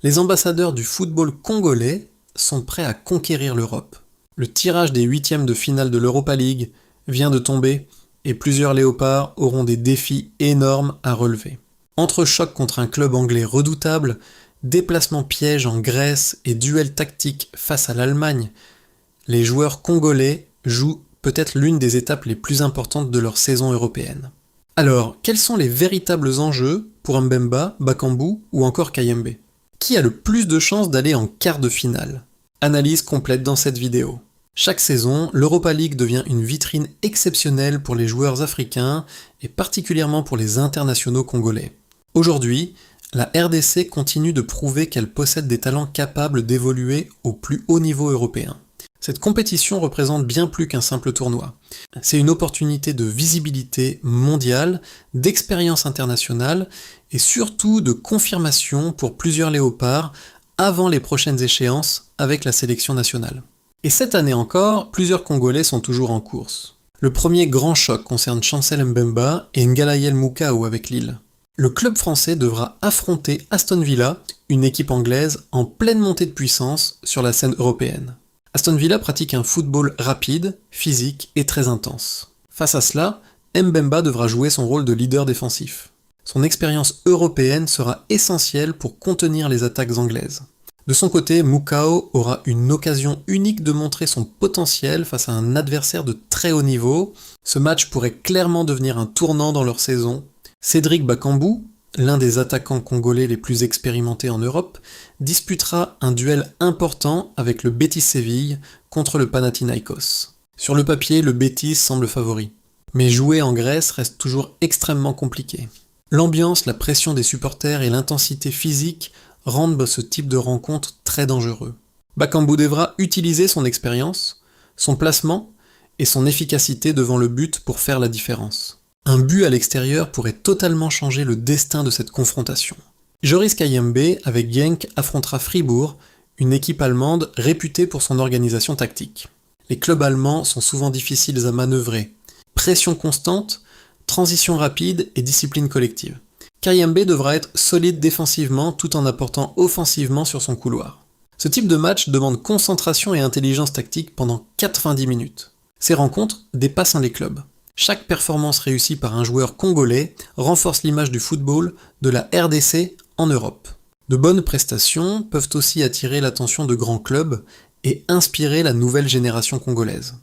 Les ambassadeurs du football congolais sont prêts à conquérir l'Europe. Le tirage des huitièmes de finale de l'Europa League vient de tomber et plusieurs léopards auront des défis énormes à relever. Entrechoc contre un club anglais redoutable, déplacement piège en Grèce et duel tactique face à l'Allemagne, les joueurs congolais jouent peut-être l'une des étapes les plus importantes de leur saison européenne. Alors, quels sont les véritables enjeux pour Mbemba, Bakambu ou encore Kayembe? Qui a le plus de chances d'aller en quart de finale? Analyse complète dans cette vidéo. Chaque saison, l'Europa League devient une vitrine exceptionnelle pour les joueurs africains et particulièrement pour les internationaux congolais. Aujourd'hui, la RDC continue de prouver qu'elle possède des talents capables d'évoluer au plus haut niveau européen. Cette compétition représente bien plus qu'un simple tournoi. C'est une opportunité de visibilité mondiale, d'expérience internationale et surtout de confirmation pour plusieurs léopards avant les prochaines échéances avec la sélection nationale. Et cette année encore, plusieurs Congolais sont toujours en course. Le premier grand choc concerne Chancel Mbemba et Ngalayel Mukau avec Lille. Le club français devra affronter Aston Villa, une équipe anglaise en pleine montée de puissance sur la scène européenne. Aston Villa pratique un football rapide, physique et très intense. Face à cela, Mbemba devra jouer son rôle de leader défensif. Son expérience européenne sera essentielle pour contenir les attaques anglaises. De son côté, Mukau aura une occasion unique de montrer son potentiel face à un adversaire de très haut niveau. Ce match pourrait clairement devenir un tournant dans leur saison. Cédric Bakambu, l'un des attaquants congolais les plus expérimentés en Europe, disputera un duel important avec le Betis Séville contre le Panathinaikos. Sur le papier, le Betis semble favori. Mais jouer en Grèce reste toujours extrêmement compliqué. L'ambiance, la pression des supporters et l'intensité physique rendent ce type de rencontre très dangereux. Bakambu devra utiliser son expérience, son placement et son efficacité devant le but pour faire la différence. Un but à l'extérieur pourrait totalement changer le destin de cette confrontation. Joris Kayembe avec Genk affrontera Fribourg, une équipe allemande réputée pour son organisation tactique. Les clubs allemands sont souvent difficiles à manœuvrer. Pression constante, transition rapide et discipline collective. Kayembe devra être solide défensivement tout en apportant offensivement sur son couloir. Ce type de match demande concentration et intelligence tactique pendant 90 minutes. Ces rencontres dépassent les clubs. Chaque performance réussie par un joueur congolais renforce l'image du football de la RDC en Europe. De bonnes prestations peuvent aussi attirer l'attention de grands clubs et inspirer la nouvelle génération congolaise.